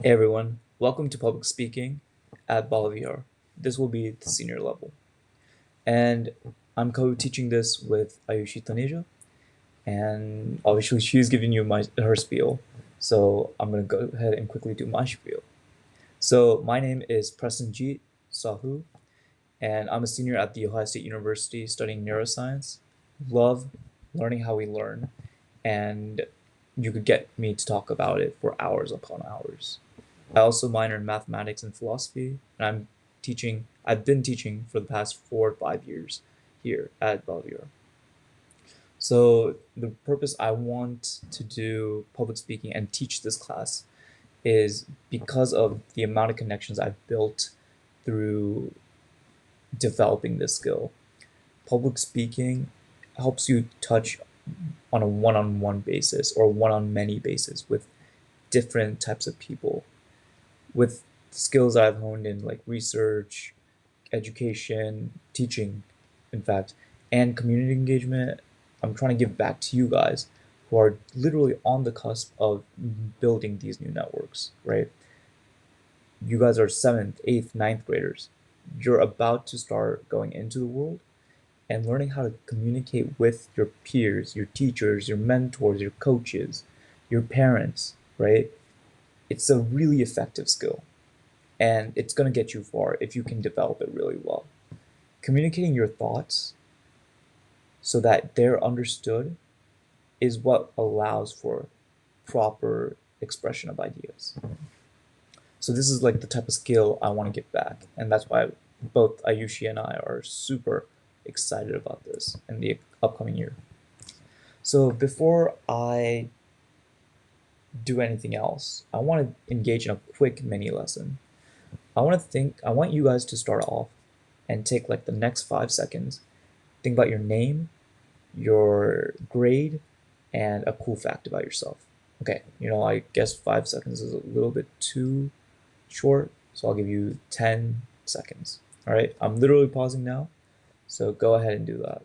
Hey everyone, welcome to public speaking at Bala Vihar. This will be the senior level. And I'm co-teaching this with Ayushi Taneja, and obviously she's giving you her spiel. So I'm gonna go ahead and quickly do my spiel. So my name is Prasanjit Sahoo, and I'm a senior at the Ohio State University studying neuroscience. Love learning how we learn, and you could get me to talk about it for hours upon hours. I also minor in mathematics and philosophy, and I've been teaching for the past 4 or 5 years here at Bala Vihar. So the purpose I want to do public speaking and teach this class is because of the amount of connections I've built through developing this skill. Public speaking helps you touch on a one-on-one basis or one-on-many basis with different types of people with skills I've honed in like research, education, teaching, in fact, and community engagement. I'm trying to give back to you guys who are literally on the cusp of building these new networks, right? You guys are seventh, eighth, ninth graders. You're about to start going into the world and learning how to communicate with your peers, your teachers, your mentors, your coaches, your parents, right? It's a really effective skill, and it's going to get you far if you can develop it really well. Communicating your thoughts so that they're understood is what allows for proper expression of ideas. So this is like the type of skill I want to give back, and that's why both Ayushi and I are super excited about this in the upcoming year. So before I do anything else, I want to engage in a quick mini lesson. I want you guys to start off and take like the next 5 seconds. Think about your name, your grade, and a cool fact about yourself. Okay, I guess 5 seconds is a little bit too short, so I'll give you 10 seconds. All right, I'm literally pausing now, so go ahead and do that.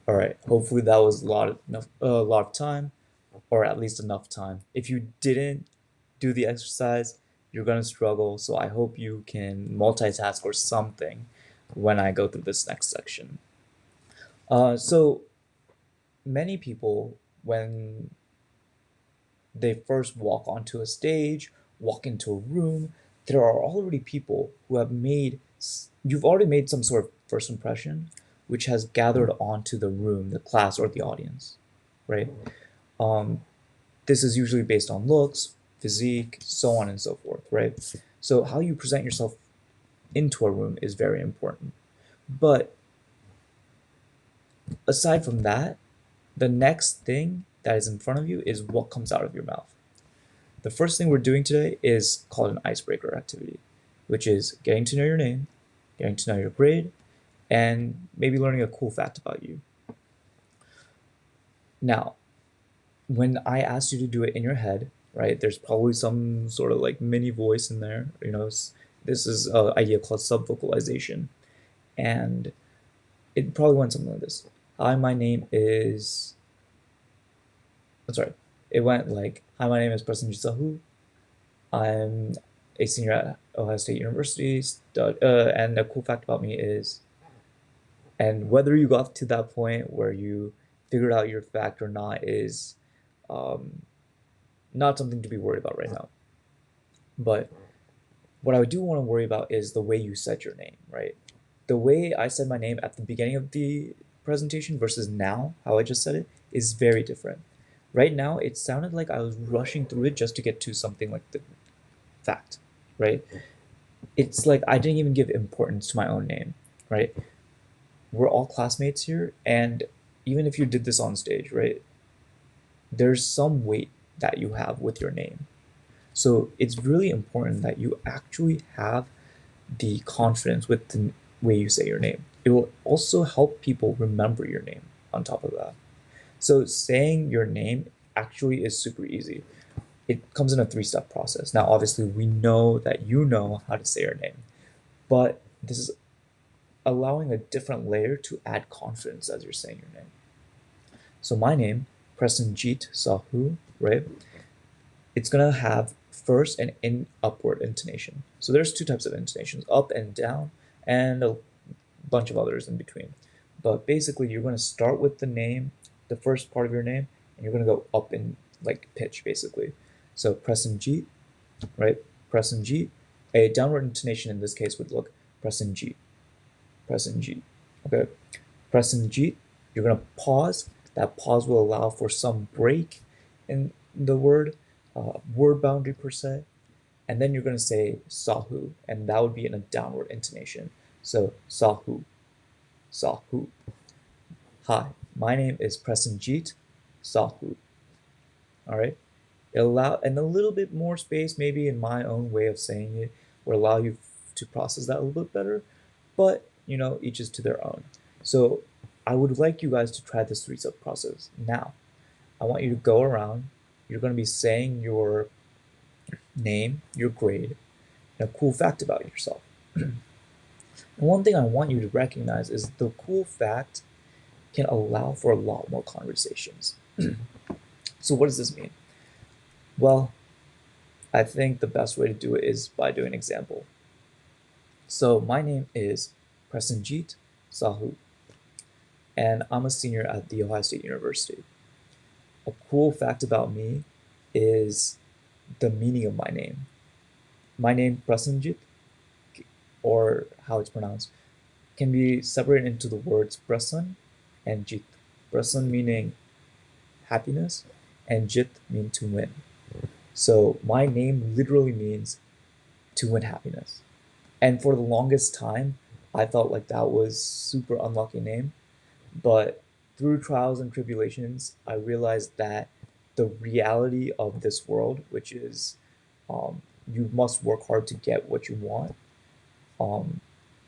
All right, hopefully that was a lot of time, or at least enough time. If you didn't do the exercise, you're gonna struggle. So I hope you can multitask or something when I go through this next section. So many people, when they first walk onto a stage, walk into a room, there are already people who you've already made some sort of first impression, which has gathered onto the room, the class, or the audience, right? Um, this is usually based on looks, physique, so on and so forth, right? So how you present yourself into a room is very important. But aside from that, the next thing that is in front of you is what comes out of your mouth. The first thing we're doing today is called an icebreaker activity, which is getting to know your name, getting to know your grade, and maybe learning a cool fact about you. Now, when I asked you to do it in your head, right, there's probably some sort of like mini voice in there. This is an idea called subvocalization, and it probably went something like this. Hi, my name is. I'm sorry. It went like, "Hi, my name is Prasanjit Sahoo. I'm a senior at Ohio State University, and a cool fact about me is," and whether you got to that point where you figured out your fact or not is um, not something to be worried about right now. But what I do want to worry about is the way you said your name, right? The way I said my name at the beginning of the presentation versus now, how I just said it, is very different. Right now, it sounded like I was rushing through it just to get to something like the fact, right? it's like I didn't even give importance to my own name, right? We're all classmates here, and even if you did this on stage, right, there's some weight that you have with your name. So it's really important that you actually have the confidence with the way you say your name. It will also help people remember your name on top of that. So saying your name actually is super easy. It comes in a three-step process. Now, obviously, we know that you know how to say your name, but this is allowing a different layer to add confidence as you're saying your name. So my name, Prasanjit Sahoo, right? It's gonna have first an in upward intonation. So there's two types of intonations, up and down, and a bunch of others in between. But basically, you're gonna start with the name, the first part of your name, and you're gonna go up in like pitch, basically. So Prasanjit, right? Prasanjit. A downward intonation in this case would look Prasanjit, Prasanjit. Okay, Prasanjit. You're gonna pause. That pause will allow for some break in the word boundary per se, and then you're gonna say Sahoo, and that would be in a downward intonation. So Sahoo, Sahoo. Hi, my name is Prasanjit Sahoo. All right. It allow and a little bit more space, maybe in my own way of saying it, will allow you to process that a little bit better. But each is to their own. So I would like you guys to try this three-step process. Now, I want you to go around. You're going to be saying your name, your grade, and a cool fact about yourself. And one thing I want you to recognize is the cool fact can allow for a lot more conversations. So what does this mean? Well, I think the best way to do it is by doing an example. So my name is Prasanjit Sahoo, and I'm a senior at The Ohio State University. A cool fact about me is the meaning of my name. My name, Prasanjit, or how it's pronounced, can be separated into the words Prasan and Jit. Prasan meaning happiness, and Jit mean to win. So my name literally means to win happiness. And for the longest time, I felt like that was super unlucky name. But through trials and tribulations, I realized that the reality of this world, which is you must work hard to get what you want, um,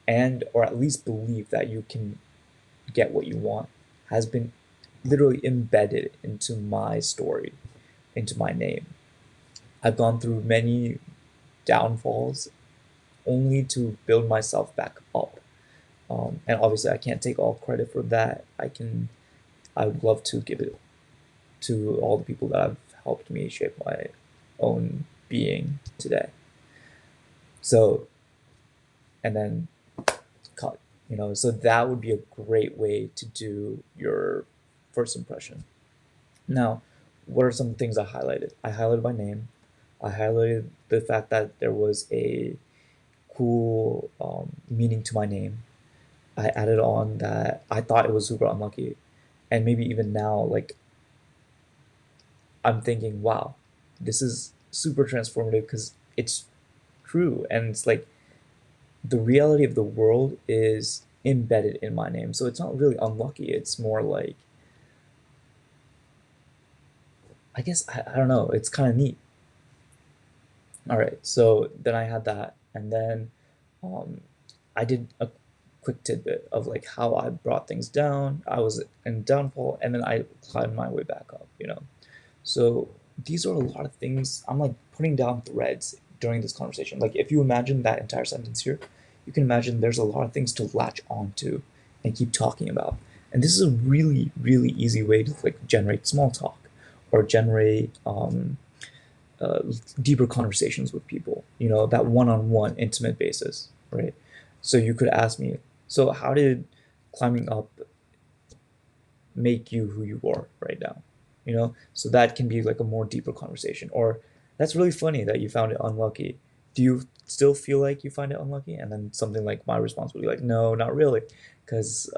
and or at least believe that you can get what you want, has been literally embedded into my story, into my name. I've gone through many downfalls only to build myself back up. And obviously, I can't take all credit for that. I would love to give it to all the people that have helped me shape my own being today. So, and then cut, so that would be a great way to do your first impression. Now, what are some things I highlighted? I highlighted my name. I highlighted the fact that there was a cool meaning to my name. I added on that I thought it was super unlucky, and maybe even now, like I'm thinking, wow, this is super transformative because it's true, and it's like the reality of the world is embedded in my name, so it's not really unlucky. It's more like I guess I don't know. It's kind of neat. All right, so then I had that, and then um, I did a quick tidbit of like how I brought things down. I was in downfall, and then I climbed my way back up. So these are a lot of things. I'm like putting down threads during this conversation. Like if you imagine that entire sentence here, you can imagine there's a lot of things to latch onto and keep talking about. And this is a really, really easy way to like generate small talk or generate uh, deeper conversations with people, that one-on-one intimate basis, right? So you could ask me, so how did climbing up make you who you are right now? So that can be like a more deeper conversation. Or that's really funny that you found it unlucky. Do you still feel like you find it unlucky? And then something like my response would be like, no, not really, because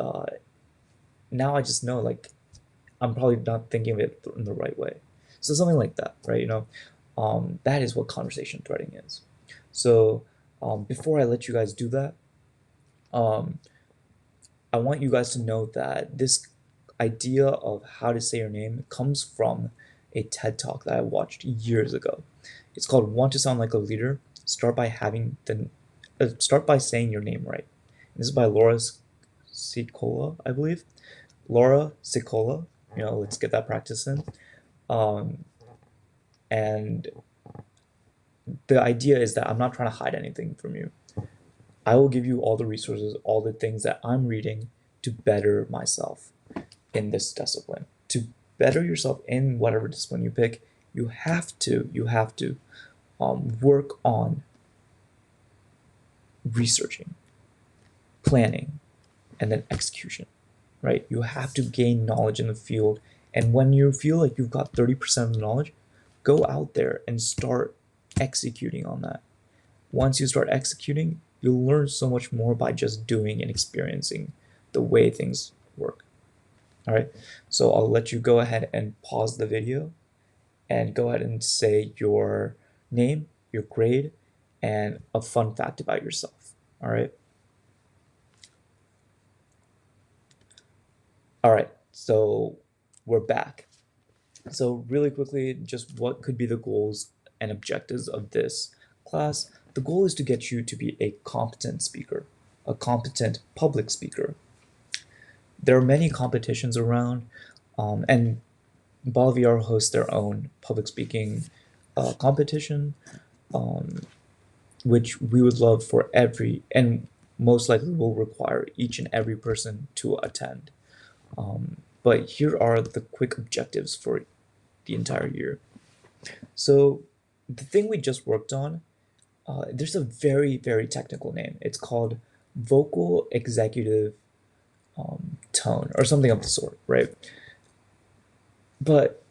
now I just know like I'm probably not thinking of it in the right way. So something like that, right? That is what conversation threading is. So Before I let you guys do that, um, I want you guys to know that this idea of how to say your name comes from a TED talk that I watched years ago. It's called "Want to Sound Like a Leader? Start by saying your name right." This is by Laura Sicola, I believe. Laura Sicola. Let's get that practice in. Um, and the idea is that I'm not trying to hide anything from you. I will give you all the resources, all the things that I'm reading to better myself in this discipline. To better yourself in whatever discipline you pick, you have to work on researching, planning, and then execution, right? You have to gain knowledge in the field. And when you feel like you've got 30% of the knowledge, go out there and start executing on that. Once you start executing, you'll learn so much more by just doing and experiencing the way things work. All right. So I'll let you go ahead and pause the video and go ahead and say your name, your grade, and a fun fact about yourself. All right. All right. So we're back. So really quickly, just what could be the goals and objectives of this class? The goal is to get you to be a competent speaker, a competent public speaker. There are many competitions around, and Bala Vihar hosts their own public speaking competition, um, which we would love for every, and most likely will require each and every person to attend. But here are the quick objectives for the entire year. So the thing we just worked on, there's a very, very technical name. It's called vocal executive tone or something of the sort, right? But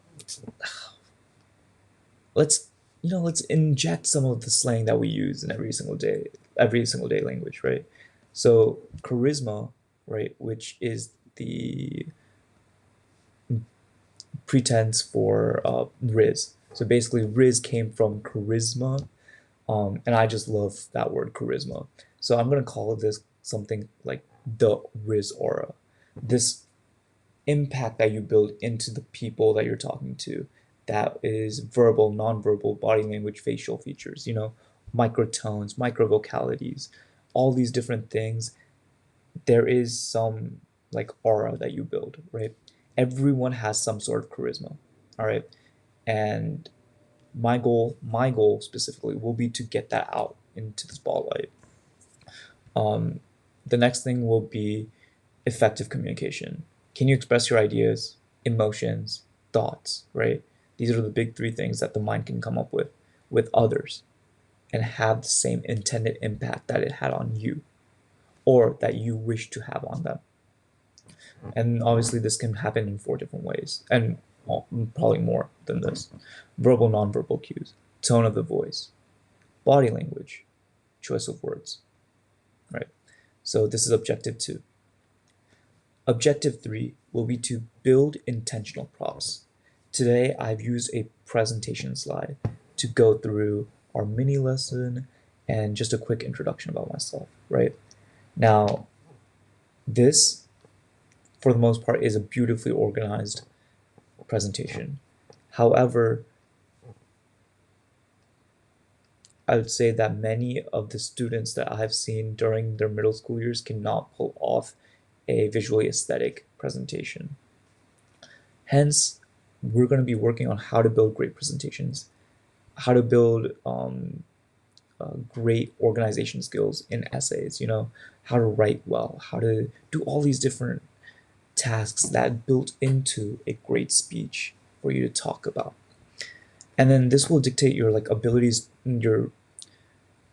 let's let's inject some of the slang that we use in every single day language, right? So charisma, right, which is the pretense for Riz. So basically, Riz came from charisma, and I just love that word charisma. So I'm gonna call this something like the Riz aura. This impact that you build into the people that you're talking to, that is verbal, nonverbal, body language, facial features, microtones, micro vocalities, all these different things. There is some like aura that you build, right? Everyone has some sort of charisma, all right? And my goal specifically will be to get that out into the spotlight. Um, the next thing will be effective communication. Can you express your ideas, emotions, thoughts, right? These are the big three things that the mind can come up with others and have the same intended impact that it had on you or that you wish to have on them. And obviously, this can happen in four different ways, and probably more than this: verbal, nonverbal cues, tone of the voice, body language, choice of words, right? So, this is objective two. Objective three will be to build intentional props. Today, I've used a presentation slide to go through our mini lesson and just a quick introduction about myself, right? Now, this, for the most part, is a beautifully organized presentation. However, I would say that many of the students that I've seen during their middle school years cannot pull off a visually aesthetic presentation. Hence, we're going to be working on how to build great presentations, how to build great organization skills in essays, how to write well, how to do all these different tasks that built into a great speech for you to talk about. And then this will dictate your like abilities, your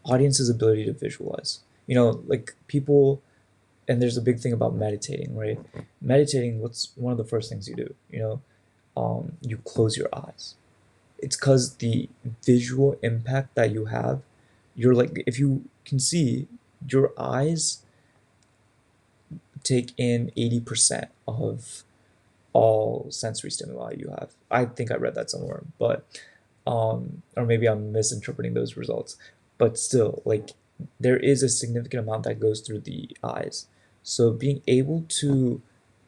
audience's ability to visualize. Like people, and there's a big thing about meditating, right? Meditating, what's one of the first things you do? You close your eyes. It's because the visual impact that you have, you're like, if you can see, your eyes take in 80% of all sensory stimuli you have. I think I read that somewhere, but or maybe I'm misinterpreting those results. But still, like there is a significant amount that goes through the eyes. So being able to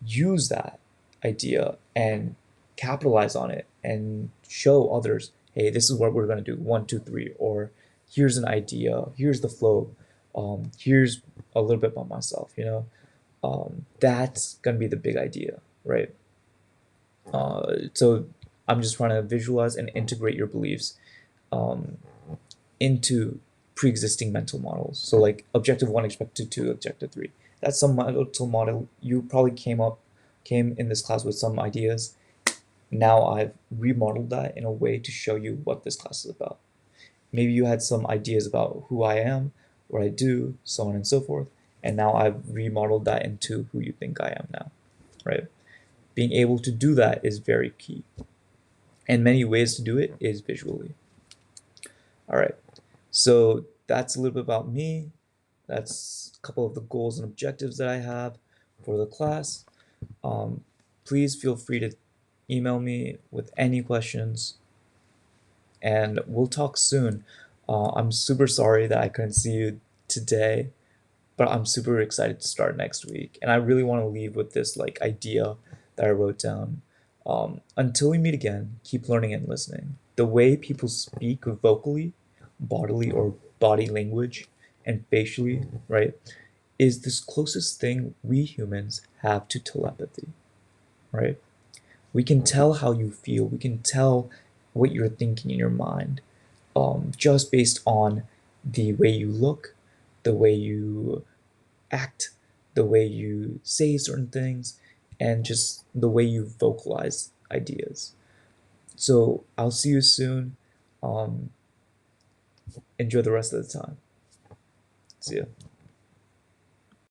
use that idea and capitalize on it and show others, hey, this is what we're going to do, one, two, three, or here's an idea, here's the flow, here's a little bit about myself, that's going to be the big idea, right? So I'm just trying to visualize and integrate your beliefs um, into pre-existing mental models. So like objective one, objective two, objective three. That's some mental model you probably came in this class with some ideas. Now I've remodeled that in a way to show you what this class is about. Maybe you had some ideas about who I am, what I do, so on and so forth. And now I've remodeled that into who you think I am now, right? Being able to do that is very key. And many ways to do it is visually. All right. So that's a little bit about me. That's a couple of the goals and objectives that I have for the class. Um, Please feel free to email me with any questions, and we'll talk soon. I'm super sorry that I couldn't see you today, but I'm super excited to start next week. And I really want to leave with this like idea that I wrote down. Until we meet again, keep learning and listening. The way people speak vocally, bodily or body language, and facially, right, is this closest thing we humans have to telepathy, right? We can tell how you feel. We can tell what you're thinking in your mind, just based on the way you look, the way you act, the way you say certain things, and just the way you vocalize ideas. So I'll see you soon. Um, Enjoy the rest of the time. See ya.